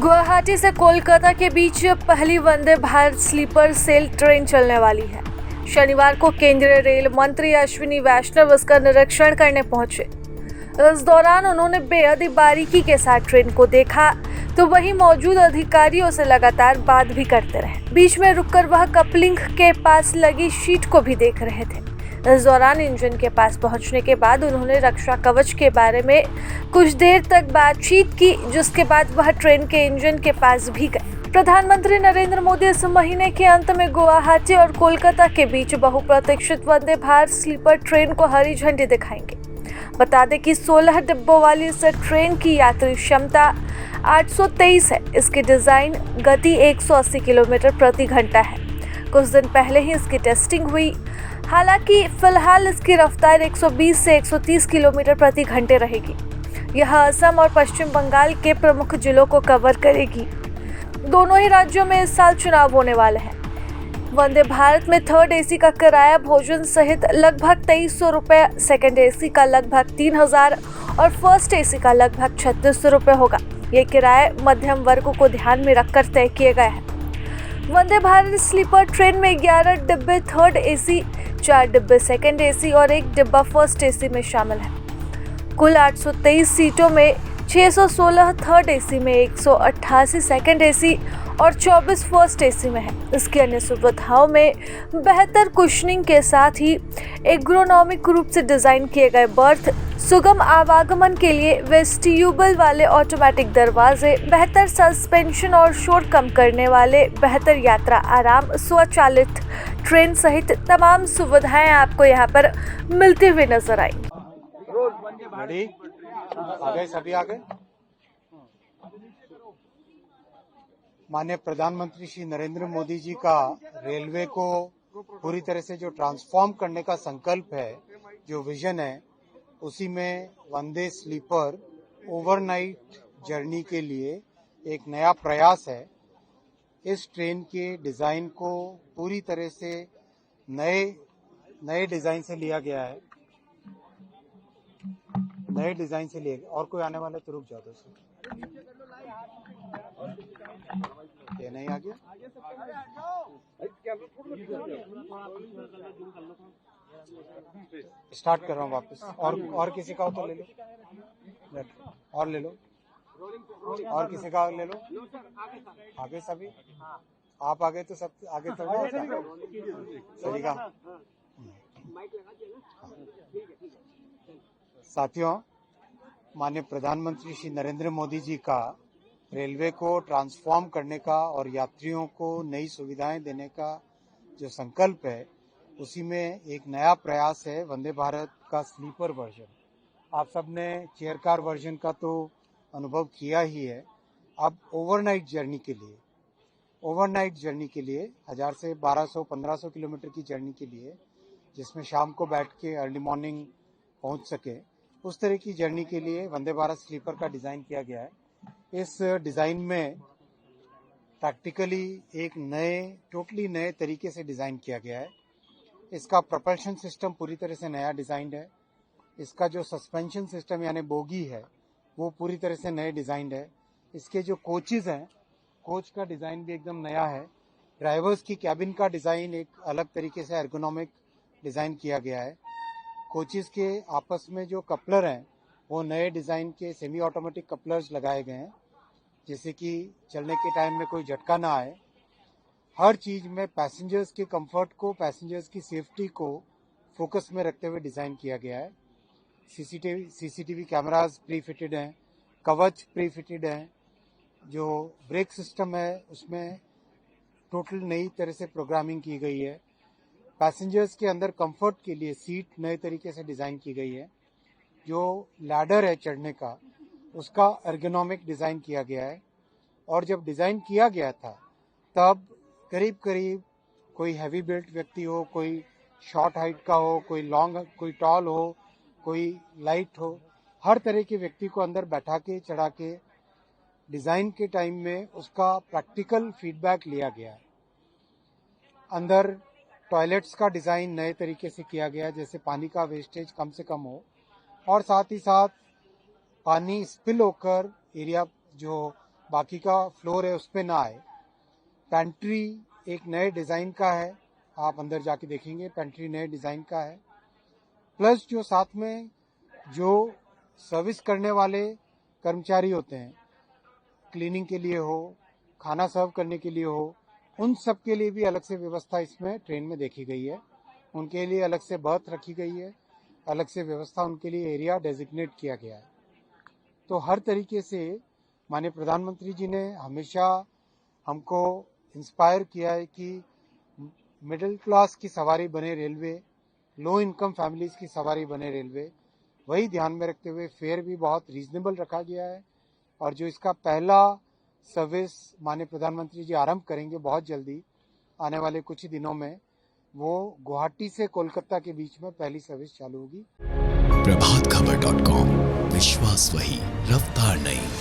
गुवाहाटी से कोलकाता के बीच पहली Vande Bharat sleeper cell train चलने वाली है। शनिवार को केंद्रीय रेल मंत्री अश्विनी वैष्णव इसका निरीक्षण करने पहुंचे। इस दौरान उन्होंने बेहद बारीकी के साथ ट्रेन को देखा तो वहीं मौजूद अधिकारियों से लगातार बात भी करते रहे। बीच में रुककर वह कपलिंग के पास लगी शीट को भी देख रहे थे। इस दौरान इंजन के पास पहुंचने के बाद उन्होंने रक्षा कवच के बारे में कुछ देर तक बातचीत की, जिसके बाद वह ट्रेन के इंजन के पास भी गए। प्रधानमंत्री नरेंद्र मोदी इस महीने के अंत में गुवाहाटी और कोलकाता के बीच बहुप्रतीक्षित वंदे भारत स्लीपर ट्रेन को हरी झंडी दिखाएंगे। बता दें कि 16 डिब्बों वाली इस ट्रेन की यात्री क्षमता 823 है। इसकी डिजाइन गति 180 किलोमीटर प्रति घंटा है। कुछ दिन पहले ही इसकी टेस्टिंग हुई। हालांकि फिलहाल इसकी रफ्तार 120 से 130 किलोमीटर प्रति घंटे रहेगी। यह असम और पश्चिम बंगाल के प्रमुख जिलों को कवर करेगी। दोनों ही राज्यों में इस साल चुनाव होने वाले हैं। वंदे भारत में थर्ड एसी का किराया भोजन सहित लगभग 2300 रुपये, सेकेंड एसी का लगभग 3000 और फर्स्ट एसी का लगभग 3600 रुपये होगा। ये किराए मध्यम वर्ग को ध्यान में रखकर तय किए गए हैं। वंदे भारत स्लीपर ट्रेन में 11 डिब्बे थर्ड एसी, 4 डिब्बे सेकेंड एसी और 1 डिब्बा फर्स्ट एसी में शामिल है। कुल 823 सीटों में 616 थर्ड एसी में, 188 सेकेंड एसी और 24 फर्स्ट एसी में है। इसकी अन्य सुविधाओं में बेहतर कुशनिंग के साथ ही एर्गोनॉमिक रूप से डिजाइन किए गए बर्थ, सुगम आवागमन के लिए वेस्टिब्यूल वाले ऑटोमेटिक दरवाजे, बेहतर सस्पेंशन और शोर कम करने वाले बेहतर यात्रा आराम, स्वचालित ट्रेन सहित तमाम सुविधाएं आपको यहाँ पर मिलती हुई नजर आएंगी। सभी आ गए। माननीय प्रधानमंत्री श्री नरेंद्र मोदी जी का रेलवे को पूरी तरह से जो ट्रांसफॉर्म करने का संकल्प है, जो विजन है, उसी में वंदे स्लीपर ओवरनाइट जर्नी के लिए एक नया प्रयास है। इस ट्रेन के डिजाइन को पूरी तरह से नए डिजाइन से लिया गया है। नए डिजाइन से लिए और कोई आने वाला तो रुक जाओ दोस्तों। ये नहीं आ गया, स्टार्ट कर रहा हूँ वापस। और किसी का हो तो ले लो, और ले लो, और किसी का ले लो। आगे सभी आप आगे तो सब आगे तो सभी का। साथियों, माननीय प्रधानमंत्री श्री नरेंद्र मोदी जी का रेलवे को ट्रांसफॉर्म करने का और यात्रियों को नई सुविधाएं देने का जो संकल्प है, उसी में एक नया प्रयास है वंदे भारत का स्लीपर वर्जन। आप सबने चेयर कार वर्जन का तो अनुभव किया ही है। अब ओवरनाइट जर्नी के लिए 1000 से 1200-1500 किलोमीटर की जर्नी के लिए, जिसमें शाम को बैठ के अर्ली मॉर्निंग पहुंच सके, उस तरह की जर्नी के लिए वंदे भारत स्लीपर का डिज़ाइन किया गया है। इस डिज़ाइन में प्रैक्टिकली एक टोटली नए तरीके से डिज़ाइन किया गया है। इसका प्रोपल्शन सिस्टम पूरी तरह से नया डिज़ाइन है। इसका जो सस्पेंशन सिस्टम यानी बोगी है, वो पूरी तरह से नए डिज़ाइन है। इसके जो कोचेज़ हैं, कोच का डिज़ाइन भी एकदम नया है। ड्राइवर्स की कैबिन का डिज़ाइन एक अलग तरीके से एर्गोनॉमिक डिज़ाइन किया गया है। कोचेस के आपस में जो कपलर हैं, वो नए डिज़ाइन के सेमी ऑटोमेटिक कपलर्स लगाए गए हैं, जिससे कि चलने के टाइम में कोई झटका ना आए। हर चीज़ में पैसेंजर्स के कंफर्ट को, पैसेंजर्स की सेफ्टी को फोकस में रखते हुए डिज़ाइन किया गया है। सीसीटीवी कैमरास प्री फिटेड हैं, कवच प्री फिटेड हैं। जो ब्रेक सिस्टम है, उसमें टोटल नई तरह से प्रोग्रामिंग की गई है। पैसेंजर्स के अंदर कंफर्ट के लिए सीट नए तरीके से डिज़ाइन की गई है। जो लैडर है चढ़ने का, उसका एर्गोनॉमिक डिज़ाइन किया गया है। और जब डिज़ाइन किया गया था, तब करीब करीब कोई हैवी बिल्ट व्यक्ति हो, कोई शॉर्ट हाइट का हो, कोई लॉन्ग, कोई टॉल हो, कोई लाइट हो, हर तरह के व्यक्ति को अंदर बैठा के चढ़ा के डिज़ाइन के टाइम में उसका प्रैक्टिकल फीडबैक लिया गया है। अंदर टॉयलेट्स का डिज़ाइन नए तरीके से किया गया, जैसे पानी का वेस्टेज कम से कम हो, और साथ ही साथ पानी स्पिल होकर एरिया जो बाकी का फ्लोर है उस पर ना आए। पेंट्री एक नए डिज़ाइन का है, आप अंदर जाके देखेंगे पेंट्री नए डिज़ाइन का है। प्लस जो साथ में जो सर्विस करने वाले कर्मचारी होते हैं, क्लीनिंग के लिए हो, खाना सर्व करने के लिए हो, उन सब के लिए भी अलग से व्यवस्था इसमें ट्रेन में देखी गई है। उनके लिए अलग से बर्थ रखी गई है, अलग से व्यवस्था, उनके लिए एरिया डेजिग्नेट किया गया है। तो हर तरीके से माननीय प्रधानमंत्री जी ने हमेशा हमको इंस्पायर किया है कि मिडिल क्लास की सवारी बने रेलवे, लो इनकम फैमिलीज की सवारी बने रेलवे। वही ध्यान में रखते हुए फेयर भी बहुत रीजनेबल रखा गया है। और जो इसका पहला सर्विस माननीय प्रधानमंत्री जी आरंभ करेंगे बहुत जल्दी, आने वाले कुछ ही दिनों में, वो गुवाहाटी से कोलकाता के बीच में पहली सर्विस चालू होगी। प्रभातखबर.com, विश्वास वही, रफ्तार नहीं।